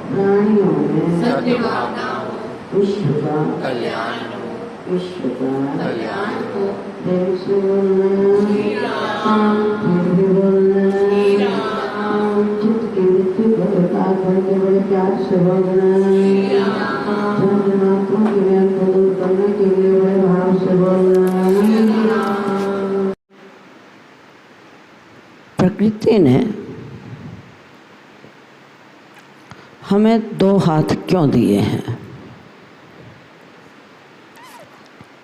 प्राणियों में विश्व का कल्याण हो। प्रेम से बोलना, फिर भी बोलना, चित्त की मृत्यु को प्रकार करके बड़े प्यार से बोलना, जन्मात्मा के ज्ञान को दूर करने के लिए बड़े भाव से बोलना। प्रकृति ने हमें दो हाथ क्यों दिए हैं?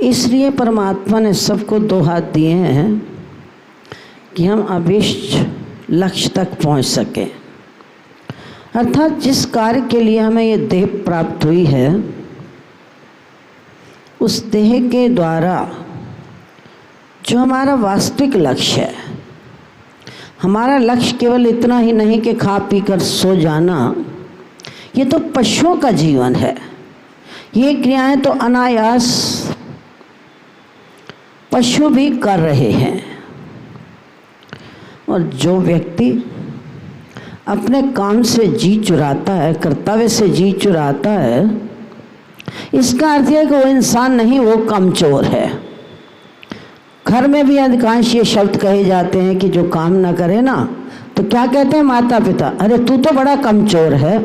इसलिए परमात्मा ने सबको दो हाथ दिए हैं कि हम अभीष्ट लक्ष्य तक पहुंच सकें। अर्थात जिस कार्य के लिए हमें ये देह प्राप्त हुई है, उस देह के द्वारा जो हमारा वास्तविक लक्ष्य है, हमारा लक्ष्य केवल इतना ही नहीं कि खा पी कर सो जाना। ये तो पशुओं का जीवन है। ये क्रियाएं तो अनायास पशु भी कर रहे हैं। और जो व्यक्ति अपने काम से जी चुराता है, कर्तव्य से जी चुराता है, इसका अर्थ है कि वो इंसान नहीं, वो कमचोर है। घर में भी अधिकांश ये शब्द कहे जाते हैं कि जो काम ना करे ना, तो क्या कहते हैं माता पिता, अरे तू तो बड़ा कमचोर है।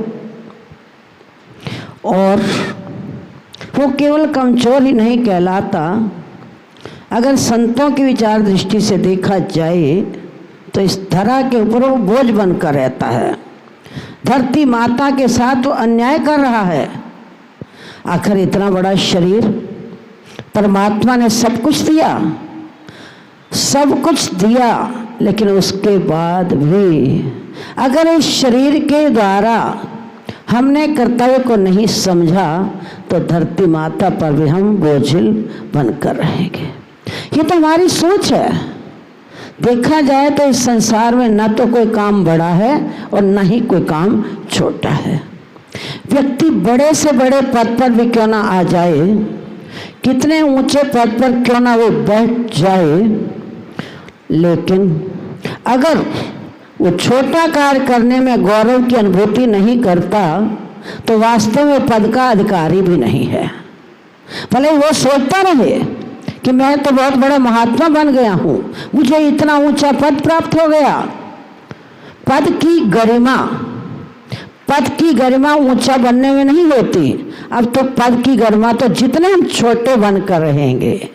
और वो केवल कमचोर ही नहीं कहलाता, अगर संतों की विचार दृष्टि से देखा जाए तो इस धरा के ऊपर वो बोझ बनकर रहता है। धरती माता के साथ वो अन्याय कर रहा है। आखिर इतना बड़ा शरीर परमात्मा ने सब कुछ दिया, सब कुछ दिया, लेकिन उसके बाद भी अगर इस शरीर के द्वारा हमने कर्तव्य को नहीं समझा तो धरती माता पर भी हम बोझिल बनकर रहेंगे। ये तो हमारी सोच है। देखा जाए तो इस संसार में न तो कोई काम बड़ा है और न ही कोई काम छोटा है। व्यक्ति बड़े से बड़े पद पर भी क्यों ना आ जाए, कितने ऊंचे पद पर क्यों ना वो बैठ जाए, लेकिन अगर वो छोटा कार्य करने में गौरव की अनुभूति नहीं करता तो वास्तव में पद का अधिकारी भी नहीं है। भले वो सोचता रहे कि मैं तो बहुत बड़ा महात्मा बन गया हूँ, मुझे इतना ऊंचा पद प्राप्त हो गया। पद की गरिमा ऊंचा बनने में नहीं होती। अब तो पद की गरिमा तो जितने हम छोटे बनकर रहेंगे,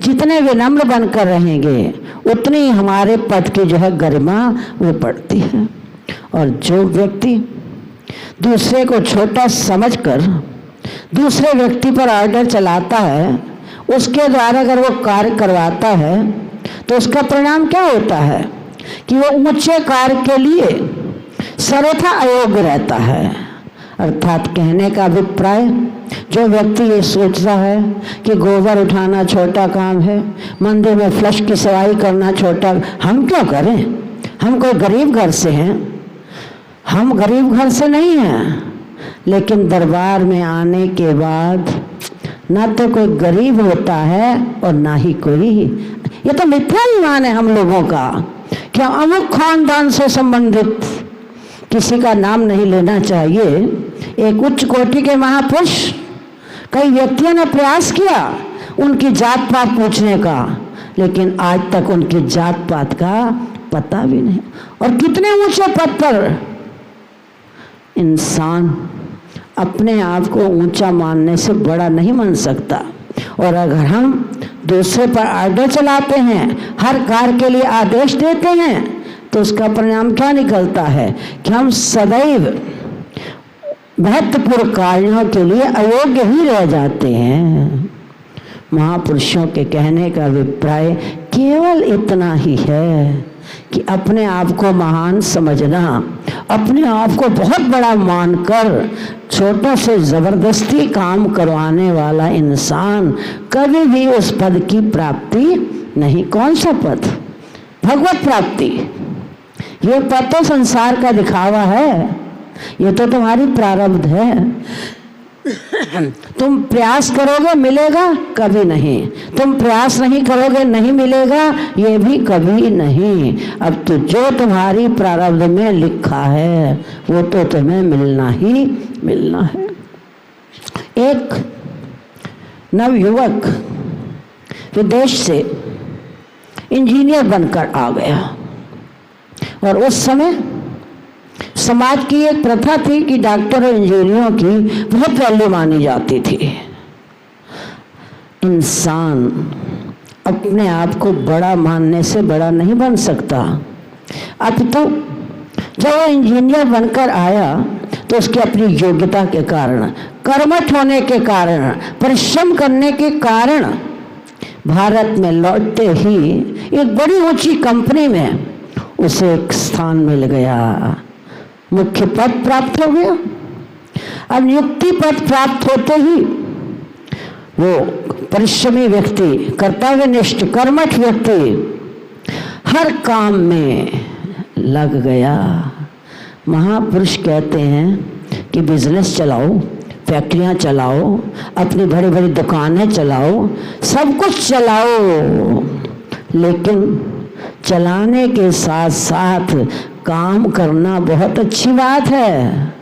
जितने विनम्र बनकर रहेंगे, उतनी हमारे पद की जो है गरिमा वो बढ़ती है। और जो व्यक्ति दूसरे को छोटा समझकर दूसरे व्यक्ति पर ऑर्डर चलाता है, उसके द्वारा अगर वो कार्य करवाता है तो उसका परिणाम क्या होता है कि वो ऊंचे कार्य के लिए सर्वथा अयोग्य रहता है। अर्थात कहने का अभिप्राय, जो व्यक्ति ये सोच रहा है कि गोबर उठाना छोटा काम है, मंदिर में फ्लश की सफाई करना छोटा, हम क्यों करें? हम कोई गरीब घर से हैं? हम गरीब घर से नहीं हैं, लेकिन दरबार में आने के बाद ना तो कोई गरीब होता है और ना ही कोई, ये तो मिथ्या ईमान है हम लोगों का कि अमुक खानदान से संबंधित, किसी का नाम नहीं लेना चाहिए, एक उच्च कोटि के महापुरुष, कई व्यक्तियों ने प्रयास किया उनकी जात पात पूछने का, लेकिन आज तक उनकी जात पात का पता भी नहीं। और कितने ऊंचे पद पर इंसान अपने आप को ऊंचा मानने से बड़ा नहीं मान सकता। और अगर हम दूसरे पर आर्डर चलाते हैं, हर कार्य के लिए आदेश देते हैं, तो उसका परिणाम क्या निकलता है कि हम सदैव महत्वपूर्ण कार्यों के लिए अयोग्य ही रह जाते हैं। महापुरुषों के कहने का अभिप्राय केवल इतना ही है कि अपने आप को महान समझना, अपने आप को बहुत बड़ा मानकर छोटों से जबरदस्ती काम करवाने वाला इंसान कभी भी उस पद की प्राप्ति नहीं। कौन सा पद? भगवत प्राप्ति। ये पद तो संसार का दिखावा है, ये तो तुम्हारी प्रारब्ध है। तुम प्रयास करोगे मिलेगा, कभी नहीं। तुम प्रयास नहीं करोगे नहीं मिलेगा, ये भी कभी नहीं। अब तो जो तुम्हारी प्रारब्ध में लिखा है वो तो तुम्हें मिलना ही मिलना है। एक नवयुवक विदेश से इंजीनियर बनकर आ गया और उस समय समाज की एक प्रथा थी कि डॉक्टर और इंजीनियरों की बहुत वैल्यू मानी जाती थी। इंसान अपने आप को बड़ा मानने से बड़ा नहीं बन सकता। अब तो जब वो इंजीनियर बनकर आया तो उसकी अपनी योग्यता के कारण, कर्मठ होने के कारण, परिश्रम करने के कारण भारत में लौटते ही एक बड़ी ऊंची कंपनी में उसे एक स्थान मिल गया, मुख्य पद प्राप्त हो गया। अब नियुक्ति पद प्राप्त होते ही वो परिश्रमी व्यक्ति, कर्तव्यनिष्ठ कर्मठ व्यक्ति हर काम में लग गया। महापुरुष कहते हैं कि बिजनेस चलाओ, फैक्ट्रियां चलाओ, अपनी बड़ी बड़ी दुकानें चलाओ, सब कुछ चलाओ, लेकिन चलाने के साथ साथ काम करना बहुत अच्छी बात है,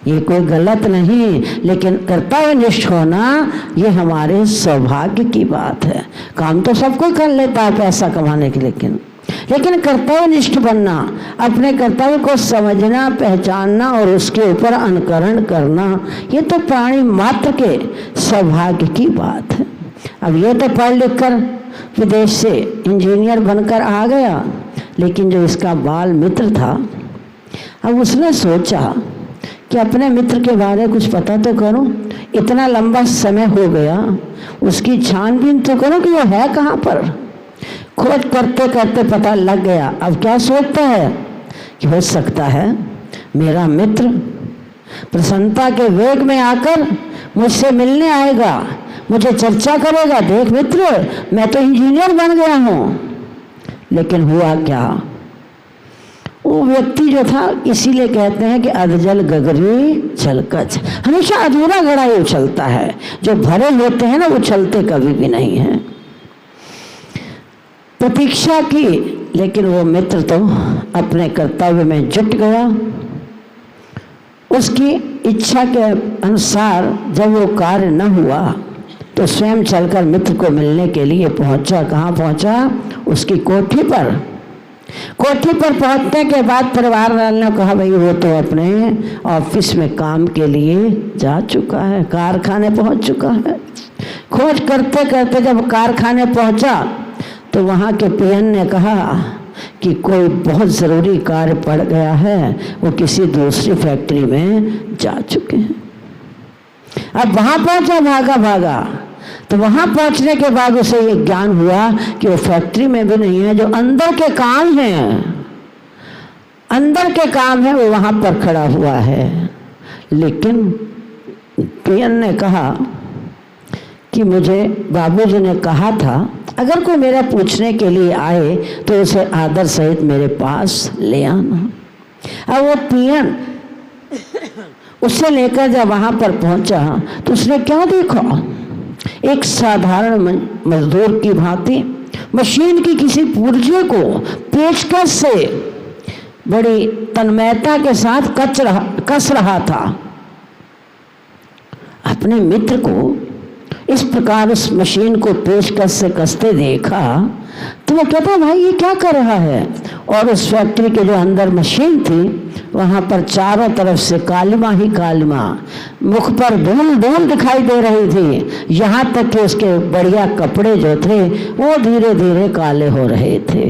ये कोई गलत नहीं, लेकिन कर्तव्यनिष्ठ होना ये हमारे सौभाग्य की बात है। काम तो सब कोई कर लेता है पैसा कमाने के, लेकिन कर्तव्यनिष्ठ बनना, अपने कर्तव्य को समझना, पहचानना और उसके ऊपर अनुकरण करना, ये तो प्राणी मात्र के सौभाग्य की बात है। अब ये तो पढ़ लिख कर विदेश से इंजीनियर बनकर आ गया, लेकिन जो इसका बाल मित्र था, अब उसने सोचा कि अपने मित्र के बारे में कुछ पता तो करूं, इतना लंबा समय हो गया, उसकी छानबीन तो करूं कि वो है कहाँ पर। खोज करते करते पता लग गया। अब क्या सोचता है कि हो सकता है मेरा मित्र प्रसन्नता के वेग में आकर मुझसे मिलने आएगा, मुझे चर्चा करेगा, देख मित्र मैं तो इंजीनियर बन गया हूँ। लेकिन हुआ क्या, वो व्यक्ति जो था, इसीलिए कहते हैं कि अधजल गगरी छलकच, हमेशा अधूरा घड़ा ही उछलता है, जो भरे होते हैं ना वो चलते कभी भी नहीं है। प्रतीक्षा की, लेकिन वो मित्र तो अपने कर्तव्य में जुट गया। उसकी इच्छा के अनुसार जब वो कार्य न हुआ तो स्वयं चलकर मित्र को मिलने के लिए पहुंचा। कहाँ पहुंचा? उसकी कोठी पर। कोठी पर पहुंचने के बाद परिवार वालों ने कहा भाई वो तो अपने ऑफिस में काम के लिए जा चुका है, कारखाने पहुंच चुका है। खोज करते करते जब कारखाने पहुंचा तो वहाँ के पीएन ने कहा कि कोई बहुत ज़रूरी कार्य पड़ गया है, वो किसी दूसरी फैक्ट्री में जा चुके हैं। अब वहाँ पहुँचा भागा भागा, तो वहाँ पहुँचने के बाद उसे ये ज्ञान हुआ कि वो फैक्ट्री में भी नहीं है, जो अंदर के काम हैं, अंदर के काम है, वो वहाँ पर खड़ा हुआ है। लेकिन पीएन ने कहा कि मुझे बाबूजी ने कहा था अगर कोई मेरा पूछने के लिए आए तो उसे आदर सहित मेरे पास ले आना। अब वो पीएन उसे लेकर जब वहाँ पर पहुँचा तो उसने क्या देखा, एक साधारण मजदूर की भांति मशीन की किसी पुर्जे को पेचकस से बड़ी तन्मयता के साथ कस रहा था। अपने मित्र को इस प्रकार उस मशीन को पेचकस से कसते देखा तो वो कहता भाई ये क्या कर रहा है। और उस फैक्ट्री के जो अंदर मशीन थी वहाँ पर चारों तरफ से कालिमा ही कालिमा, मुख पर धूल धूल दिखाई दे रही थी, यहाँ तक कि उसके बढ़िया कपड़े जो थे वो धीरे धीरे काले हो रहे थे।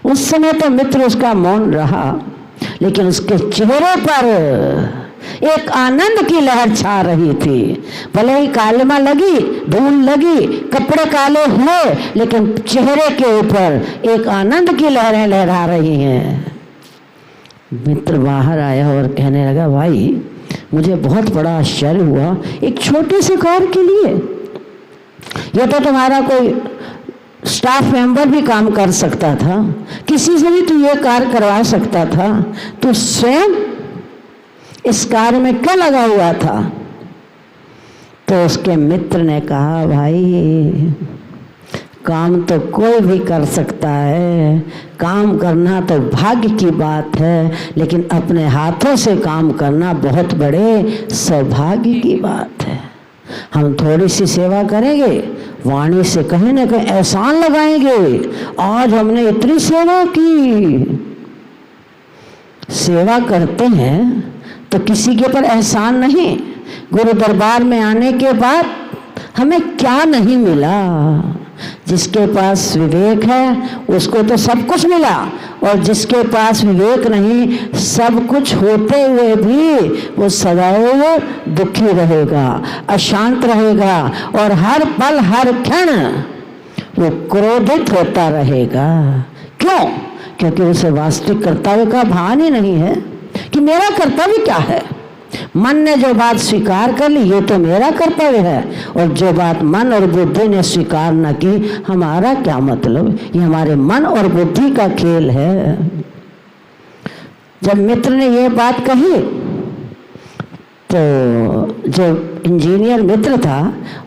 उस समय तो मित्र उसका मौन रहा, लेकिन उसके चेहरे पर एक आनंद की लहर छा रही थी। भले ही कालिमा लगी, धूल लगी, कपड़े काले हुए, लेकिन चेहरे के ऊपर एक आनंद की लहरें लहरा रही हैं। मित्र बाहर आया और कहने लगा भाई मुझे बहुत बड़ा आश्चर्य हुआ, एक छोटे से कार्य के लिए यह तो तुम्हारा कोई स्टाफ मेंबर भी काम कर सकता था, किसी से भी तू ये कार्य करवा सकता था, तो स्वयं इस कार्य में क्या लगा हुआ था। तो उसके मित्र ने कहा, भाई काम तो कोई भी कर सकता है, काम करना तो भाग्य की बात है, लेकिन अपने हाथों से काम करना बहुत बड़े सौभाग्य की बात है। हम थोड़ी सी सेवा करेंगे, वाणी से कहीं ना कहीं एहसान लगाएंगे, आज हमने इतनी सेवा की। सेवा करते हैं तो किसी के ऊपर एहसान नहीं। गुरु दरबार में आने के बाद हमें क्या नहीं मिला। जिसके पास विवेक है उसको तो सब कुछ मिला, और जिसके पास विवेक नहीं, सब कुछ होते हुए भी वो सदैव दुखी रहेगा, अशांत रहेगा, और हर पल हर क्षण वो क्रोधित होता रहेगा। क्यों? क्योंकि उसे वास्तविक कर्तव्य का भान ही नहीं है कि मेरा कर्तव्य क्या है। मन ने जो बात स्वीकार कर ली, ये तो मेरा कर्तव्य है, और जो बात मन और बुद्धि ने स्वीकार न की, हमारा क्या मतलब। ये हमारे मन और बुद्धि का खेल है। जब मित्र ने ये बात कही तो जो इंजीनियर मित्र था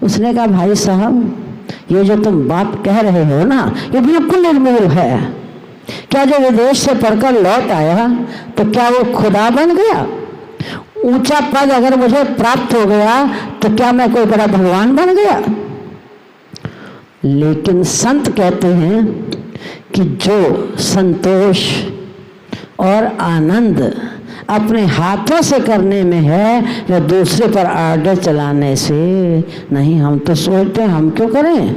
उसने कहा, भाई साहब ये जो तुम बात कह रहे हो ना, ये बिल्कुल निर्मूल है। क्या जो विदेश से पढ़कर लौट आया तो क्या वो खुदा बन गया? ऊंचा पद अगर मुझे प्राप्त हो गया तो क्या मैं कोई बड़ा भगवान बन गया? लेकिन संत कहते हैं कि जो संतोष और आनंद अपने हाथों से करने में है, वह दूसरे पर आर्डर चलाने से नहीं। हम तो सोचते हैं हम क्यों करें,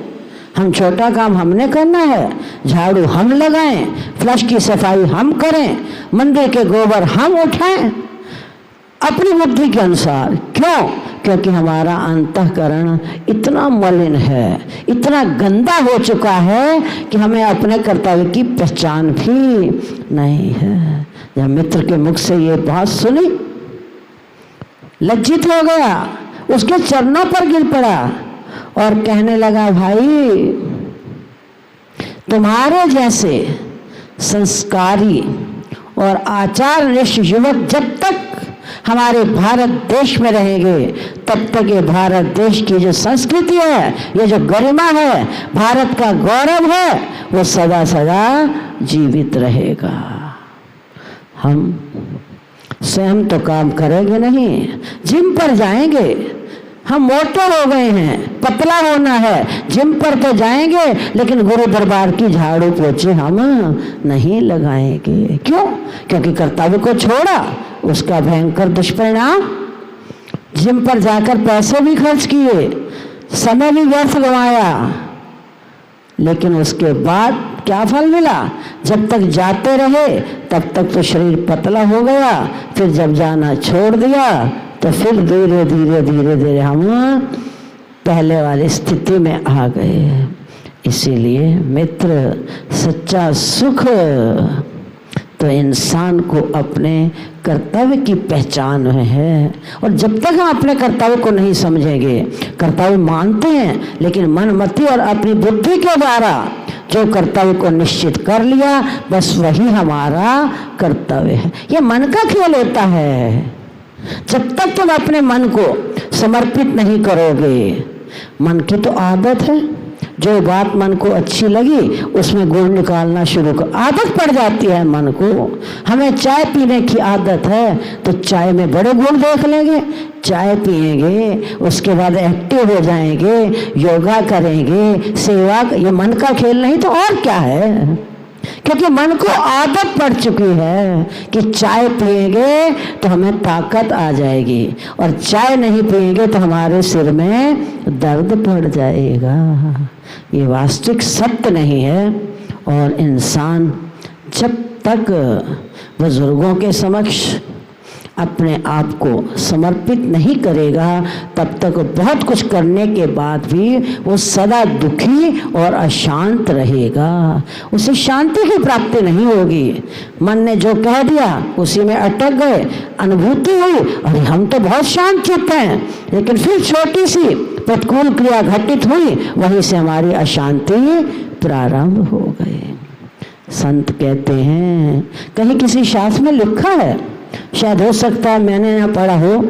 हम छोटा काम हमने करना है, झाड़ू हम लगाएं, फ्लश की सफाई हम करें, मंदिर के गोबर हम उठाएं अपनी बुद्धि के अनुसार। क्यों? क्योंकि हमारा अंतःकरण इतना मलिन है, इतना गंदा हो चुका है कि हमें अपने कर्तव्य की पहचान भी नहीं है। जब मित्र के मुख से ये बात सुनी, लज्जित हो गया, उसके चरणों पर गिर पड़ा और कहने लगा, भाई तुम्हारे जैसे संस्कारी और आचारनिष्ठ युवक जब तक हमारे भारत देश में रहेंगे, तब तक ये भारत देश की जो संस्कृति है, ये जो गरिमा है, भारत का गौरव है, वो सदा सदा जीवित रहेगा। हम स्वयं तो काम करेंगे नहीं, जिम पर जाएंगे। हम मोटे हो गए हैं, पतला होना है, जिम पर तो जाएंगे, लेकिन गुरु दरबार की झाड़ू पोछे हम नहीं लगाएंगे। क्यों? क्योंकि कर्तव्य को छोड़ा, उसका भयंकर दुष्परिणाम। जिम पर जाकर पैसे भी खर्च किए, समय भी व्यर्थ गंवाया, लेकिन उसके बाद क्या फल मिला? जब तक जाते रहे तब तक तो शरीर पतला हो गया, फिर जब जाना छोड़ दिया तो फिर धीरे धीरे धीरे धीरे हम पहले वाली स्थिति में आ गए। इसीलिए मित्र, सच्चा सुख तो इंसान को अपने कर्तव्य की पहचान में है। और जब तक हम अपने कर्तव्य को नहीं समझेंगे, कर्तव्य मानते हैं लेकिन मन मति और अपनी बुद्धि के द्वारा जो कर्तव्य को निश्चित कर लिया, बस वही हमारा कर्तव्य है। ये मन का खेल होता है। जब तक तुम अपने मन को समर्पित नहीं करोगे, मन की तो आदत है, जो बात मन को अच्छी लगी उसमें गुण निकालना शुरू कर, आदत पड़ जाती है मन को। हमें चाय पीने की आदत है तो चाय में बड़े गुण देख लेंगे, चाय पिएंगे, उसके बाद एक्टिव हो जाएंगे, योगा करेंगे, सेवा। ये मन का खेल नहीं तो और क्या है? क्योंकि मन को आदत पड़ चुकी है कि चाय पिएंगे तो हमें ताकत आ जाएगी, और चाय नहीं पिएंगे तो हमारे सिर में दर्द पड़ जाएगा। ये वास्तविक सत्य नहीं है। और इंसान जब तक बुजुर्गों के समक्ष अपने आप को समर्पित नहीं करेगा, तब तक बहुत कुछ करने के बाद भी वो सदा दुखी और अशांत रहेगा। उसे शांति की प्राप्ति नहीं होगी। मन ने जो कह दिया उसी में अटक गए, अनुभूति हुई, अरे हम तो बहुत शांत चित्त हैं, लेकिन फिर छोटी सी प्रतिकूल क्रिया घटित हुई, वहीं से हमारी अशांति प्रारंभ हो गई। संत कहते हैं, कहीं किसी शास्त्र में लिखा है शायद हो सकता है मैंने ना पढ़ा हो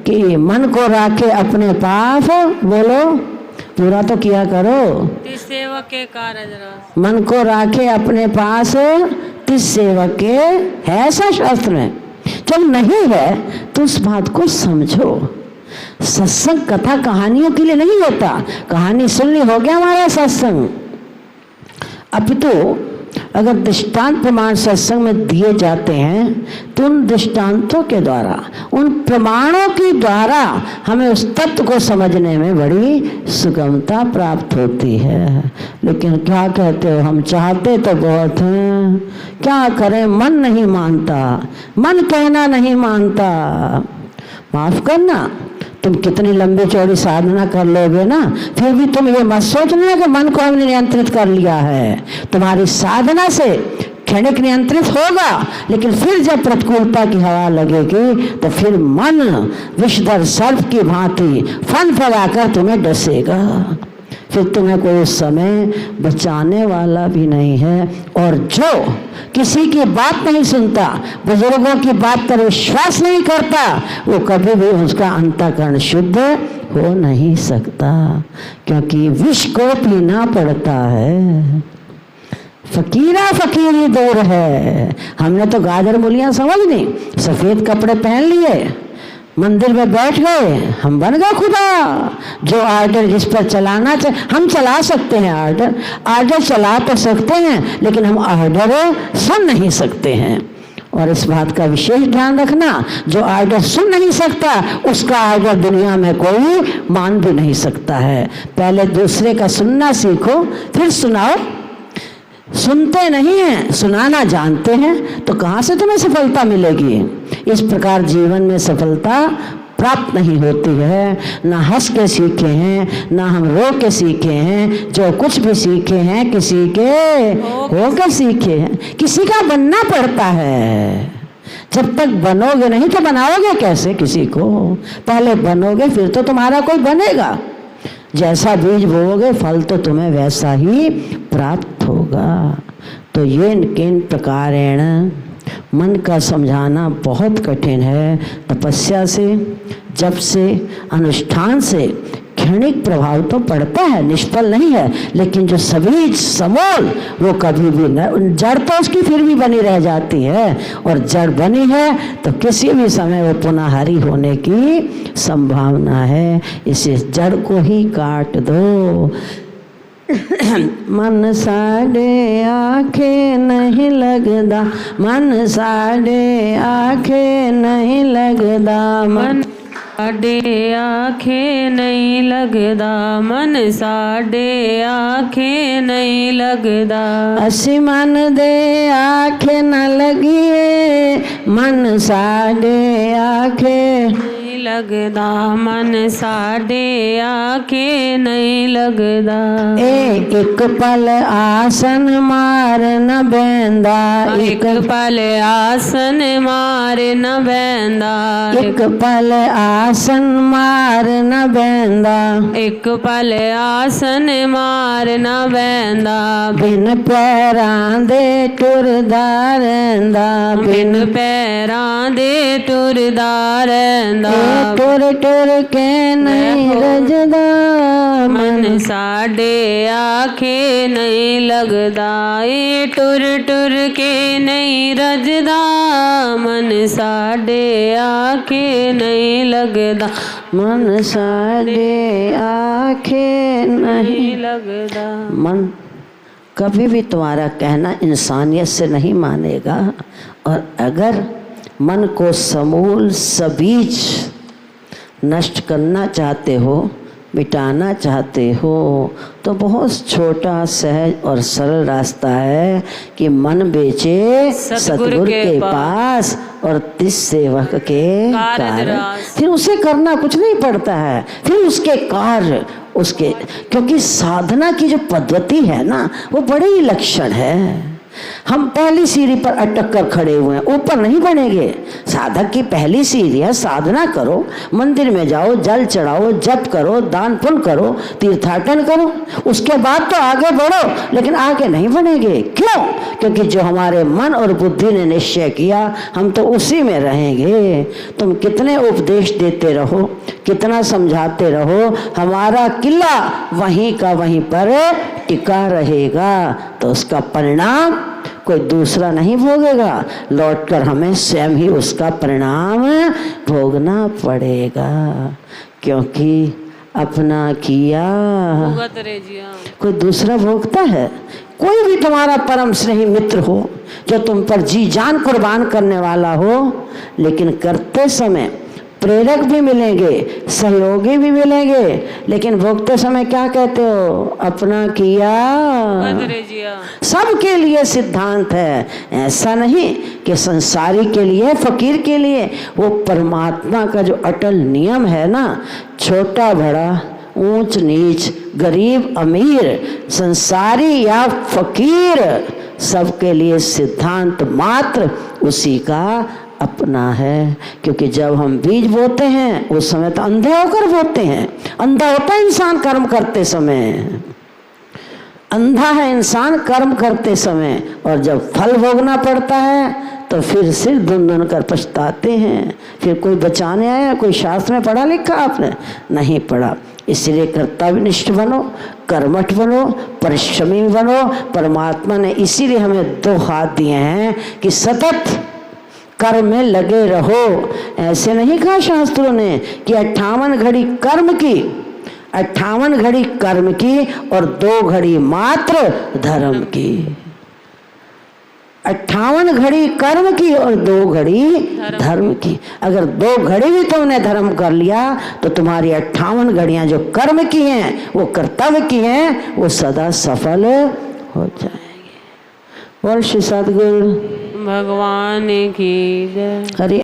कि मन को राखे अपने पास, बोलो पूरा तो किया करो। तिस सेवक के कारज रस। मन को राखे अपने पास तिस सेवक के, है ऐसा शास्त्र में? जब नहीं है तो उस बात को समझो। सत्संग कथा कहानियों के लिए नहीं होता, कहानी सुन ली हो गया हमारा सत्संग। अब तो अगर दृष्टांत प्रमाण सत्संग में दिए जाते हैं तो उन दृष्टांतों के द्वारा, उन प्रमाणों के द्वारा हमें उस तत्व को समझने में बड़ी सुगमता प्राप्त होती है। लेकिन क्या कहते हो, हम चाहते तो बहुत हैं, क्या करें, मन नहीं मानता, मन कहना नहीं मानता। माफ करना, तुम कितनी लंबी चौड़ी साधना कर लोगे ना, फिर भी तुम ये मत सोचना कि मन को हमने नियंत्रित कर लिया है। तुम्हारी साधना से क्षणिक नियंत्रित होगा, लेकिन फिर जब प्रतिकूलता की हवा लगेगी तो फिर मन विषधर सर्प की भांति फन फैलाकर तुम्हें डसेगा। फिर तुम्हें कोई उस समय बचाने वाला भी नहीं है। और जो किसी की बात नहीं सुनता, बुजुर्गों की बात पर विश्वास नहीं करता, वो कभी भी उसका अंतःकरण शुद्ध हो नहीं सकता, क्योंकि विष को पीना पड़ता है। फकीरा फकीरी दूर है। हमने तो गाजर मूलियां समझ ली, सफेद कपड़े पहन लिए, मंदिर में बैठ गए, हम बन गए खुदा। जो आर्डर जिस पर चलाना चाहिए, हम चला सकते हैं आर्डर चला तो सकते हैं, लेकिन हम आर्डर सुन नहीं सकते हैं। और इस बात का विशेष ध्यान रखना, जो आर्डर सुन नहीं सकता उसका आर्डर दुनिया में कोई मान भी नहीं सकता है। पहले दूसरे का सुनना सीखो, फिर सुनाओ। सुनते नहीं हैं, सुनाना जानते हैं, तो कहाँ से तुम्हें सफलता मिलेगी? इस प्रकार जीवन में सफलता प्राप्त नहीं होती है। ना हंस के सीखे हैं, ना हम रो के सीखे हैं। जो कुछ भी सीखे हैं किसी के हो के सीखे हैं। किसी का बनना पड़ता है। जब तक बनोगे नहीं तो बनाओगे कैसे किसी को? पहले बनोगे फिर तो तुम्हारा कोई बनेगा। जैसा बीज बोओगे फल तो तुम्हें वैसा ही प्राप्त होगा। तो ये किन प्रकारेण मन का समझाना बहुत कठिन है। तपस्या से, जप से, अनुष्ठान से क्षणिक प्रभाव तो पड़ता है, निष्फल नहीं है, लेकिन जो सभी समूल वो कभी भी न, जड़ तो उसकी फिर भी बनी रह जाती है। और जड़ बनी है तो किसी भी समय वो पुनः हरी होने की संभावना है। इसे जड़ को ही काट दो। मन साढ़े आंखें नहीं लगदा, मन साढ़े आंखें नहीं लगदा, मन साढ़े आंखें नहीं लगदा, मन साढ़े आंखें नहीं लगदा। असी मन दे आंखें न लगिए, मन साढ़े आंखें नहीं लगदा, मन साढ़े आंखें नहीं लगदा। एक पल आसन मार न बैंदा, एक पल आसन मार न बैंदा, एक पल आसन मार न बैंदा, एक पल आसन मार न बैंदा। बिन पैरां दे टुरदा रहिंदा, बिन पैरां दे टुरदा रहिंदा। टुर टुर के नहीं रजदा, मन साढ़े आंखें नहीं लगदा। ए टुर टुर के नहीं रजदा, मन साढ़े आंखें नहीं लगदा, मन साढ़े आंखें नहीं लगदा। मन कभी भी तुम्हारा कहना इंसानियत से नहीं मानेगा। और अगर मन को समूल सबीज नष्ट करना चाहते हो, मिटाना चाहते हो, तो बहुत छोटा सहज और सरल रास्ता है कि मन बेचे सतगुरु के पास और तिस सेवक के कार्य। फिर उसे करना कुछ नहीं पड़ता है, फिर उसके कार्य उसके, क्योंकि साधना की जो पद्धति है ना वो बड़ी लक्षण है। हम पहली सीढ़ी पर अटक कर खड़े हुए हैं, ऊपर नहीं बढ़ेंगे। साधक की पहली सीढ़ी है साधना करो, मंदिर में जाओ, जल चढ़ाओ, जप करो, दान पुण्य करो, तीर्थाटन करो, उसके बाद तो आगे बढ़ो, लेकिन आगे नहीं बढ़ेंगे। क्यों? क्योंकि जो हमारे मन और बुद्धि ने निश्चय किया हम तो उसी में रहेंगे। तुम कितने उपदेश देते रहो, कितना समझाते रहो, हमारा किला वहीं का वहीं पर टिका रहेगा, तो उसका परिणाम कोई दूसरा नहीं भोगेगा, लौटकर हमें स्वयं ही उसका परिणाम भोगना पड़ेगा। क्योंकि अपना किया भुगत रे जिया। कोई दूसरा भोगता है? कोई भी तुम्हारा परम स्नेही मित्र हो जो तुम पर जी जान कुर्बान करने वाला हो, लेकिन करते समय प्रेरक भी मिलेंगे, सहयोगी भी मिलेंगे, लेकिन भोगते समय क्या कहते हो? अपना किया भुगत रे जिया। सबके लिए सिद्धांत है, ऐसा नहीं कि संसारी के लिए, फकीर के लिए। वो परमात्मा का जो अटल नियम है ना, छोटा बड़ा, ऊंच नीच, गरीब अमीर, संसारी या फकीर, सबके लिए सिद्धांत मात्र उसी का अपना है। क्योंकि जब हम बीज बोते हैं उस समय तो अंधे होकर बोते हैं। अंधा होता है इंसान कर्म करते समय, अंधा है इंसान कर्म करते समय, और जब फल भोगना पड़ता है तो फिर सिर धुन कर पछताते हैं। फिर कोई बचाने आया? कोई शास्त्र में पढ़ा लिखा आपने? नहीं पढ़ा। इसलिए कर्तव्यनिष्ठ बनो, कर्मठ बनो, परिश्रमी बनो। परमात्मा ने इसीलिए हमें दो हाथ दिए हैं कि सतत कर्म में लगे रहो। ऐसे नहीं कहा शास्त्रों ने कि 58 घड़ी कर्म की, 58 घड़ी कर्म की और 2 घड़ी मात्र धर्म की। 58 घड़ी कर्म की और 2 घड़ी धर्म की। अगर 2 घड़ी भी तुमने धर्म कर लिया तो तुम्हारी 58 घड़ियां जो कर्म की हैं, वो कर्तव्य की हैं, वो सदा सफल हो जाएंगे। बोल श्री सद्गुरु भगवान की जय। हरि